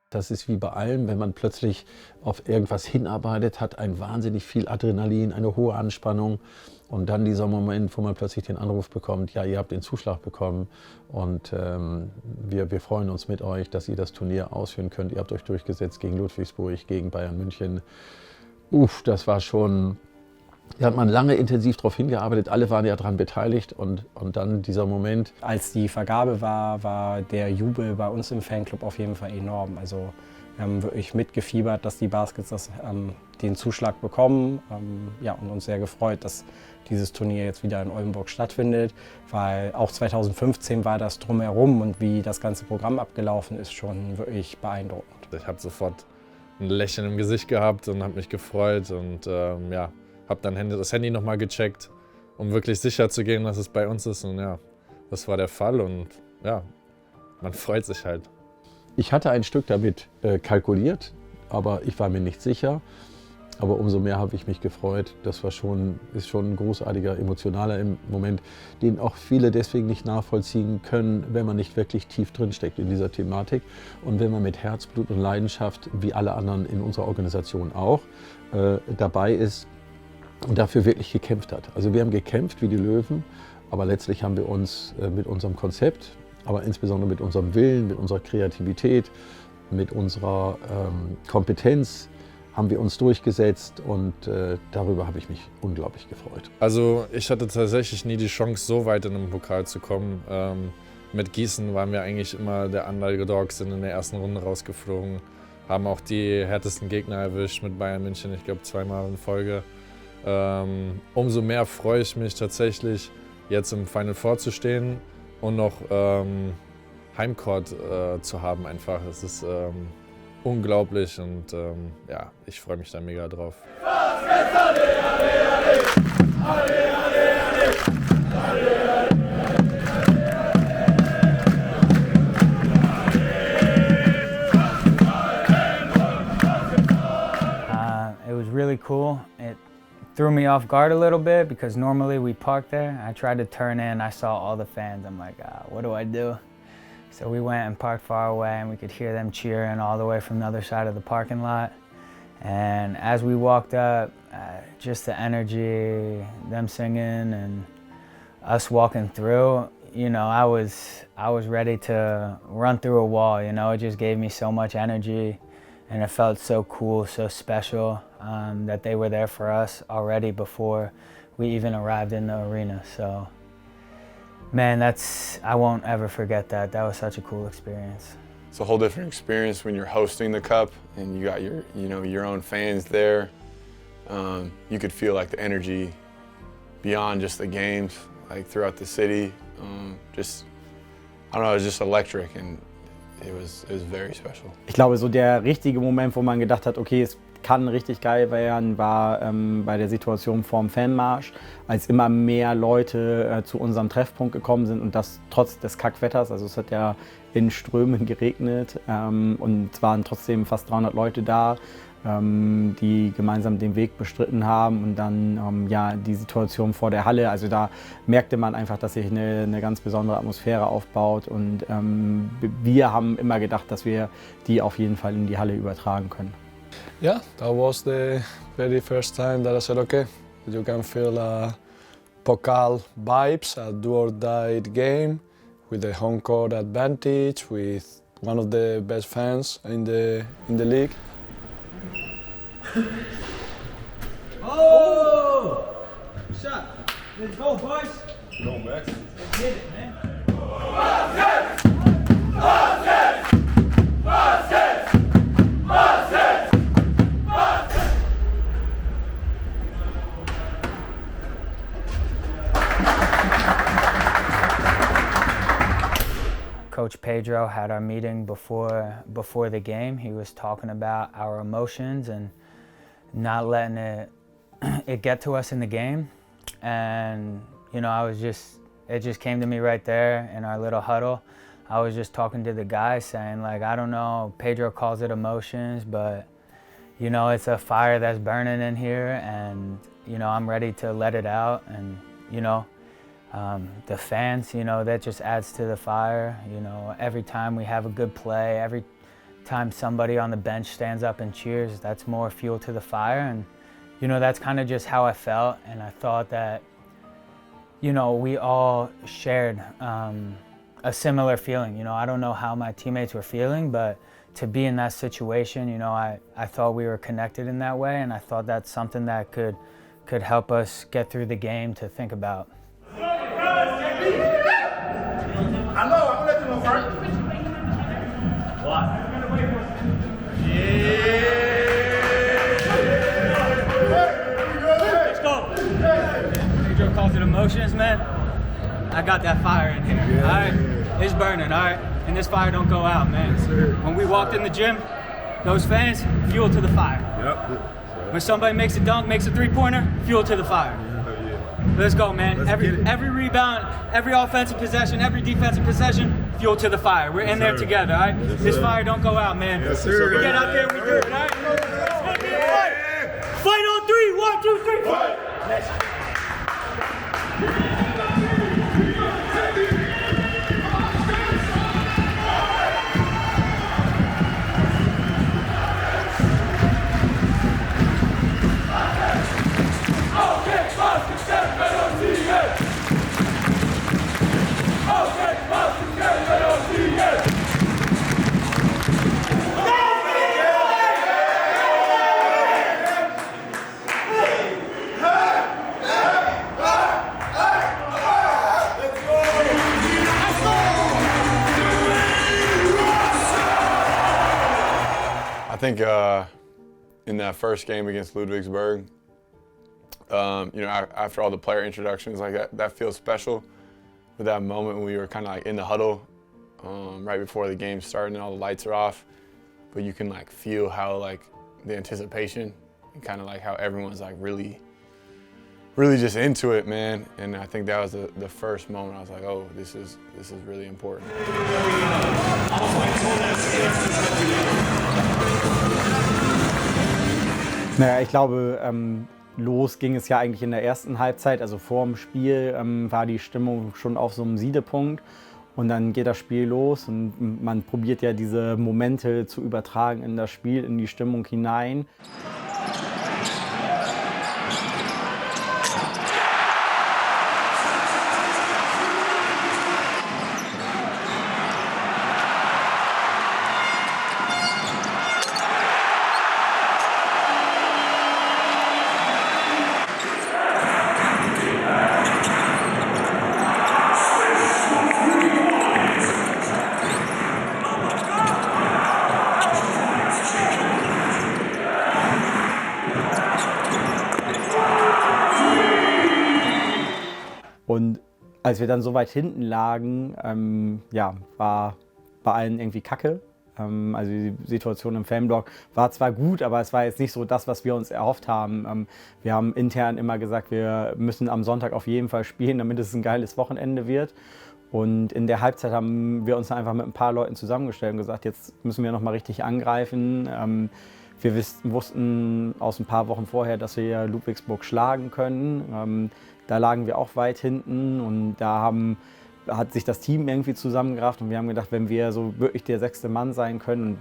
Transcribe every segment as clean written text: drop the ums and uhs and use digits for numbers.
Das ist wie bei allem, wenn man plötzlich auf irgendwas hinarbeitet, hat ein wahnsinnig viel Adrenalin, eine hohe Anspannung und dann dieser Moment, wo man plötzlich den Anruf bekommt, ja, ihr habt den Zuschlag bekommen und wir freuen uns mit euch, dass ihr das Turnier ausführen könnt. Ihr habt euch durchgesetzt gegen Ludwigsburg, gegen Bayern München. Das war schon, da hat man lange intensiv darauf hingearbeitet, alle waren ja daran beteiligt und dann dieser Moment. Als die Vergabe war der Jubel bei uns im Fanclub auf jeden Fall enorm. Also wir haben wirklich mitgefiebert, dass die Baskets den Zuschlag bekommen, und uns sehr gefreut, dass dieses Turnier jetzt wieder in Oldenburg stattfindet, weil auch 2015 war das drumherum und wie das ganze Programm abgelaufen ist, schon wirklich beeindruckend. Ich habe sofort ein Lächeln im Gesicht gehabt und habe mich gefreut und habe dann das Handy nochmal gecheckt, um wirklich sicher zu gehen, dass es bei uns ist. Und ja, das war der Fall und ja, man freut sich halt. Ich hatte ein Stück damit kalkuliert, aber ich war mir nicht sicher. Aber umso mehr habe ich mich gefreut. Das ist schon ein großartiger, emotionaler Moment, den auch viele deswegen nicht nachvollziehen können, wenn man nicht wirklich tief drin steckt in dieser Thematik. Und wenn man mit Herzblut und Leidenschaft, wie alle anderen in unserer Organisation auch, dabei ist und dafür wirklich gekämpft hat. Also wir haben gekämpft wie die Löwen, aber letztlich haben wir uns mit unserem Konzept, aber insbesondere mit unserem Willen, mit unserer Kreativität, mit unserer Kompetenz, haben wir uns durchgesetzt und darüber habe ich mich unglaublich gefreut. Also ich hatte tatsächlich nie die Chance, so weit in den Pokal zu kommen. Mit Gießen waren wir eigentlich immer der Underdog, sind in der ersten Runde rausgeflogen, haben auch die härtesten Gegner erwischt mit Bayern München, ich glaube 2-mal in Folge. Umso mehr freue ich mich tatsächlich, jetzt im Final Four zu stehen und noch Heimcourt zu haben einfach. Es ist unglaublich und ich freue mich da mega drauf. It was really cool. It threw me off guard a little bit because normally we park there. I tried to turn in, I saw all the fans. I'm like, what do I do? So we went and parked far away and we could hear them cheering all the way from the other side of the parking lot. And as we walked up, just the energy, them singing and us walking through, I was ready to run through a wall, it just gave me so much energy and it felt so cool, so special that they were there for us already before we even arrived in the arena. So. Man, I won't ever forget that. That was such a cool experience. It's a whole different experience when you're hosting the cup and you got your own fans there. You could feel like the energy beyond just the games, like throughout the city. I don't know, it was just electric and it was very special. Ich glaube, so der richtige Moment, wo man gedacht hat, okay, es kann richtig geil werden, war bei der Situation vorm Fanmarsch, als immer mehr Leute zu unserem Treffpunkt gekommen sind und das trotz des Kackwetters. Also es hat ja in Strömen geregnet und es waren trotzdem fast 300 Leute da, die gemeinsam den Weg bestritten haben und dann die Situation vor der Halle. Also da merkte man einfach, dass sich eine ganz besondere Atmosphäre aufbaut und wir haben immer gedacht, dass wir die auf jeden Fall in die Halle übertragen können. Yeah, that was the very first time that I said, okay, you can feel Pokal vibes, a do-or-die game with the home court advantage, with one of the best fans in the league. Oh! Shot. Let's go, boys. Go, Max. Let's get it, man. Coach Pedro had our meeting before the game. He was talking about our emotions and not letting it get to us in the game. And it just came to me right there in our little huddle. I was just talking to the guys saying, like, I don't know, Pedro calls it emotions, but it's a fire that's burning in here and I'm ready to let it out. And the fans, that just adds to the fire. Every time we have a good play, every time somebody on the bench stands up and cheers, that's more fuel to the fire. And you know, that's kind of just how I felt, and I thought that, you know, we all shared a similar feeling. You know, I don't know how my teammates were feeling, but to be in that situation, you know, I thought we were connected in that way, and I thought that's something that could help us get through the game to think about. I know, I'm gonna let you know first. What? Let's go. Pedro calls it emotions, man. I got that fire in here, all right? It's burning, all right? And this fire don't go out, man. Yes, when we walked in the gym, those fans, fuel to the fire. Yep. When somebody makes a dunk, makes a three-pointer, fuel to the fire. Let's go, man. Every rebound, every offensive possession, every defensive possession, fuel to the fire. We're in there together, all right? Yes, this sir. fire don't go out, man. Yes, sir. We get out there, we do it, all right? It's gonna be a fight. Fight on three. 1, 2, 3, fight. I think in that first game against Ludwigsburg, you know, after all the player introductions, like that feels special. With that moment when we were kind of like in the huddle right before the game started and all the lights are off, but you can like feel how like the anticipation and kind of like how everyone's like really just into it, man. And I think that was the first moment I was like, oh, this is really important. Naja, ich glaube, los ging es ja eigentlich in der ersten Halbzeit. Also vor dem Spiel war die Stimmung schon auf so einem Siedepunkt. Und dann geht das Spiel los und man probiert ja diese Momente zu übertragen in das Spiel, in die Stimmung hinein. Und als wir dann so weit hinten lagen, ja, war bei allen irgendwie Kacke. Also die Situation im Fanblock war zwar gut, aber es war jetzt nicht so das, was wir uns erhofft haben. Wir haben intern immer gesagt, wir müssen am Sonntag auf jeden Fall spielen, damit es ein geiles Wochenende wird. Und in der Halbzeit haben wir uns einfach mit ein paar Leuten zusammengestellt und gesagt, jetzt müssen wir nochmal richtig angreifen. Wir wussten aus ein paar Wochen vorher, dass wir Ludwigsburg schlagen können. Da lagen wir auch weit hinten und da hat sich das Team irgendwie zusammengerafft und wir haben gedacht, wenn wir so wirklich der 6. Mann sein können und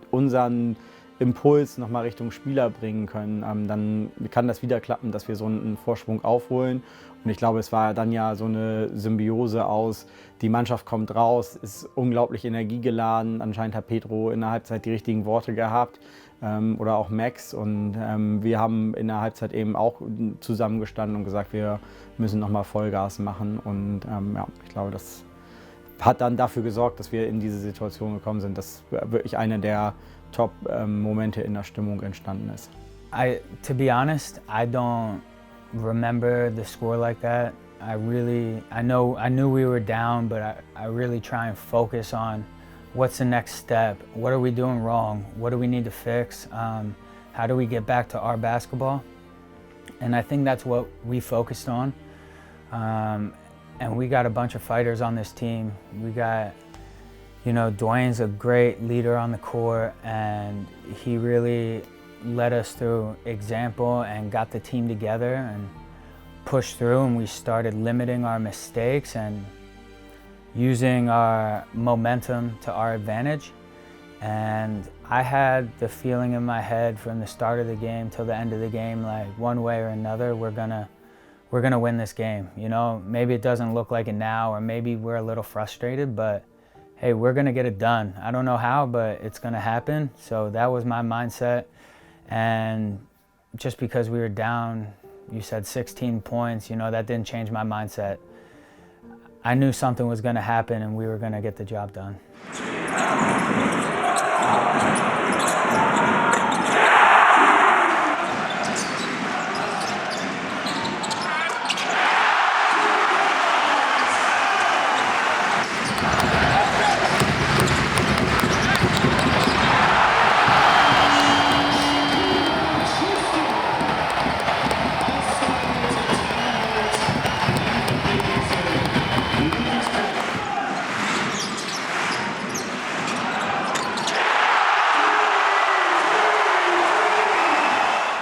unseren Impuls nochmal Richtung Spieler bringen können, dann kann das wieder klappen, dass wir so einen Vorsprung aufholen. Und ich glaube, es war dann ja so eine Symbiose aus, die Mannschaft kommt raus, ist unglaublich energiegeladen. Anscheinend hat Pedro in der Halbzeit die richtigen Worte gehabt oder auch Max. Und wir haben in der Halbzeit eben auch zusammengestanden und gesagt, wir müssen nochmal Vollgas machen. Und ja, ich glaube, das hat dann dafür gesorgt, dass wir in diese Situation gekommen sind, dass wirklich einer der Top-Momente in der Stimmung entstanden ist. To be honest, I don't remember the score like that. I knew we were down, but I really try and focus on what's the next step, what are we doing wrong, what do we need to fix, how do we get back to our basketball, and I think that's what we focused on. And we got a bunch of fighters on this team. We got, you know, Dwayne's a great leader on the court, and he really led us through example and got the team together and pushed through, and we started limiting our mistakes and using our momentum to our advantage. And I had the feeling in my head from the start of the game till the end of the game, like one way or another, we're gonna win this game. You know, maybe it doesn't look like it now, or maybe we're a little frustrated, but hey, we're gonna get it done. I don't know how, but it's gonna happen. So that was my mindset. And just because we were down, you said 16 points, you know, that didn't change my mindset. I knew something was gonna happen and we were gonna get the job done.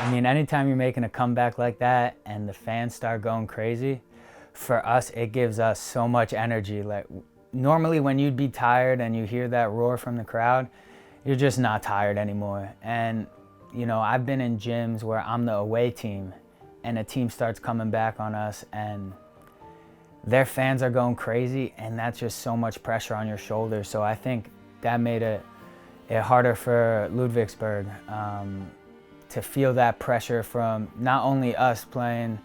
I mean, anytime you're making a comeback like that and the fans start going crazy, for us, it gives us so much energy. Like, normally when you'd be tired and you hear that roar from the crowd, you're just not tired anymore. And, you know, I've been in gyms where I'm the away team and a team starts coming back on us and their fans are going crazy, and that's just so much pressure on your shoulders. So I think that made it harder for Ludwigsburg. To feel that pressure from not only us playing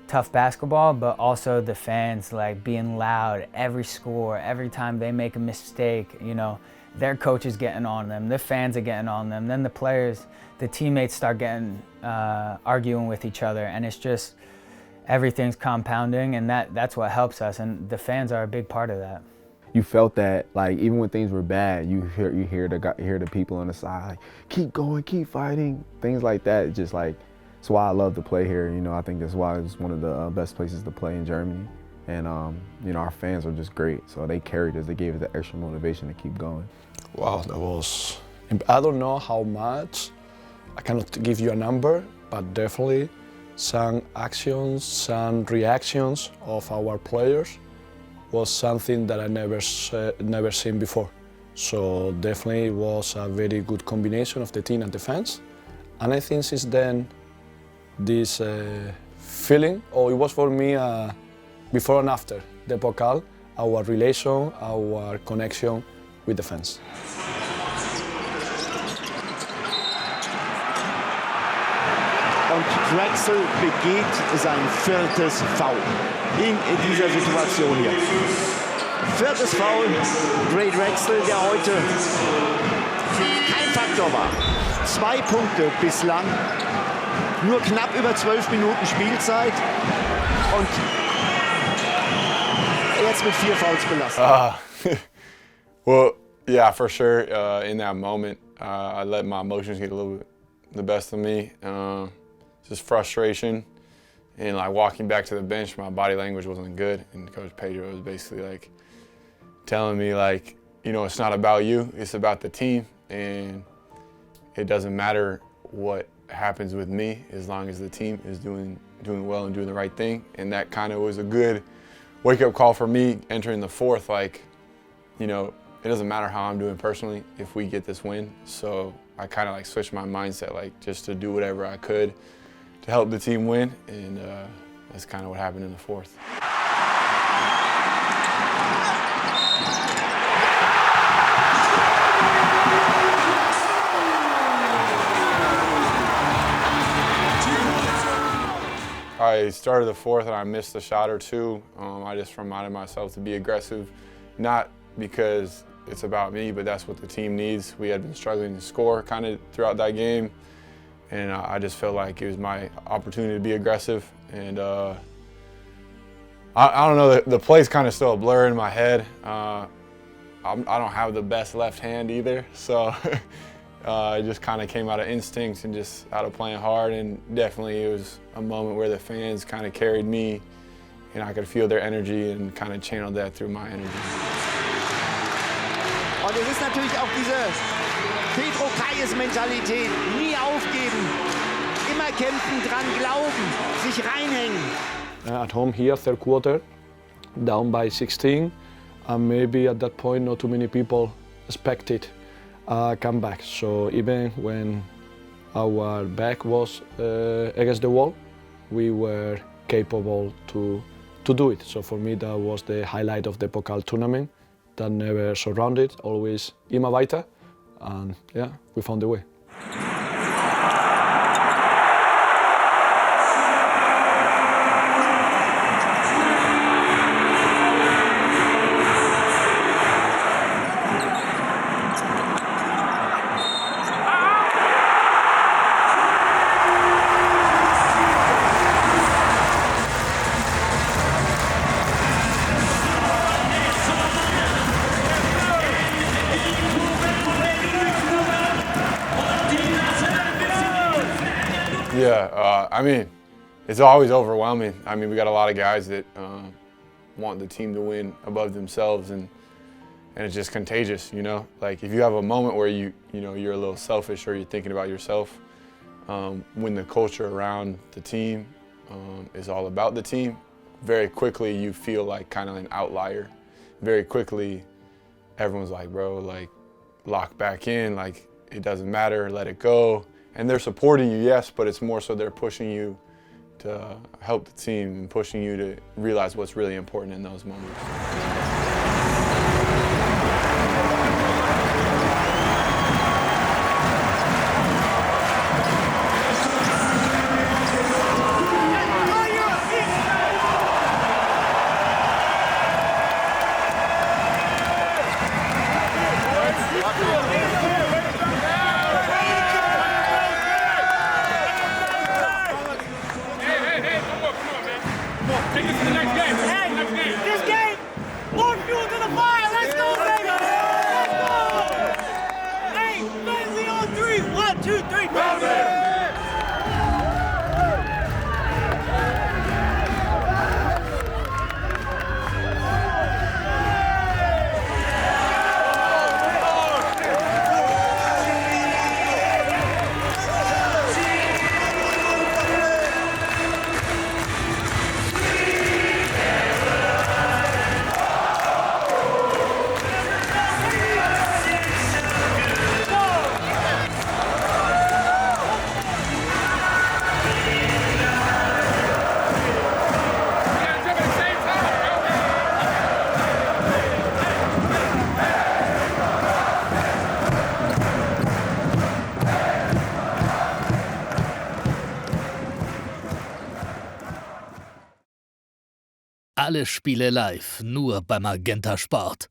tough basketball, but also the fans like being loud every score, every time they make a mistake, you know, their coach is getting on them, the fans are getting on them, then the players, the teammates start getting, arguing with each other, and it's just, everything's compounding, and that's what helps us, and the fans are a big part of that. You felt that, like, even when things were bad, you hear the people on the side, like, keep going, keep fighting, things like that. Just like, it's why I love to play here. You know, I think that's why it's one of the best places to play in Germany. And, you know, our fans are just great. So they carried us, they gave us the extra motivation to keep going. Wow, that was, I don't know how much, I cannot give you a number, but definitely some actions, some reactions of our players was something that I never seen before. So definitely it was a very good combination of the team and the fans. And I think since then, this feeling, or it was for me before and after the Pokal, our relation, our connection with the fans. Und Drexel begeht sein 4. Foul in dieser Situation hier. 4. Foul, Ray Drexel, der heute kein Faktor war. 2 Punkte bislang, nur knapp über 12 Minuten Spielzeit und jetzt mit 4 Fouls belastet. Well, yeah, for sure. In that moment, I let my emotions get a little bit the best of me. Just frustration, and like walking back to the bench, my body language wasn't good, and Coach Pedro was basically like telling me, like, you know, it's not about you, it's about the team, and it doesn't matter what happens with me as long as the team is doing well and doing the right thing. And that kind of was a good wake-up call for me entering the 4th. Like, you know, it doesn't matter how I'm doing personally if we get this win. So I kind of like switched my mindset, like just to do whatever I could to help the team win, and that's kind of what happened in the 4th. I started the 4th and I missed a shot or two. I just reminded myself to be aggressive, not because it's about me, but that's what the team needs. We had been struggling to score kind of throughout that game, and I just felt like it was my opportunity to be aggressive. And I don't know, the play's kind of still a blur in my head. I don't have the best left hand either, so it just kind of came out of instincts and just out of playing hard. And definitely it was a moment where the fans kind of carried me, and I could feel their energy and kind of channeled that through my energy. Und es ist natürlich auch diese Pedro Kayes-Mentalität, nie aufgeben, immer kämpfen, dran glauben, sich reinhängen. At home here, 3rd quarter, down by 16, and maybe at that point not too many people expected comeback. So even when our back was against the wall, we were capable to do it. So for me, that was the highlight of the Pokal tournament. That never surrounded, always immer weiter, and yeah, we found the way. Yeah, I mean, it's always overwhelming. I mean, we got a lot of guys that want the team to win above themselves, and it's just contagious, you know? Like, if you have a moment where you're a little selfish or you're thinking about yourself, when the culture around the team is all about the team, very quickly you feel like kind of an outlier. Very quickly, everyone's like, bro, like, lock back in, like, it doesn't matter, let it go. And they're supporting you, yes, but it's more so they're pushing you to help the team and pushing you to realize what's really important in those moments. Alle Spiele live, nur bei Magenta Sport.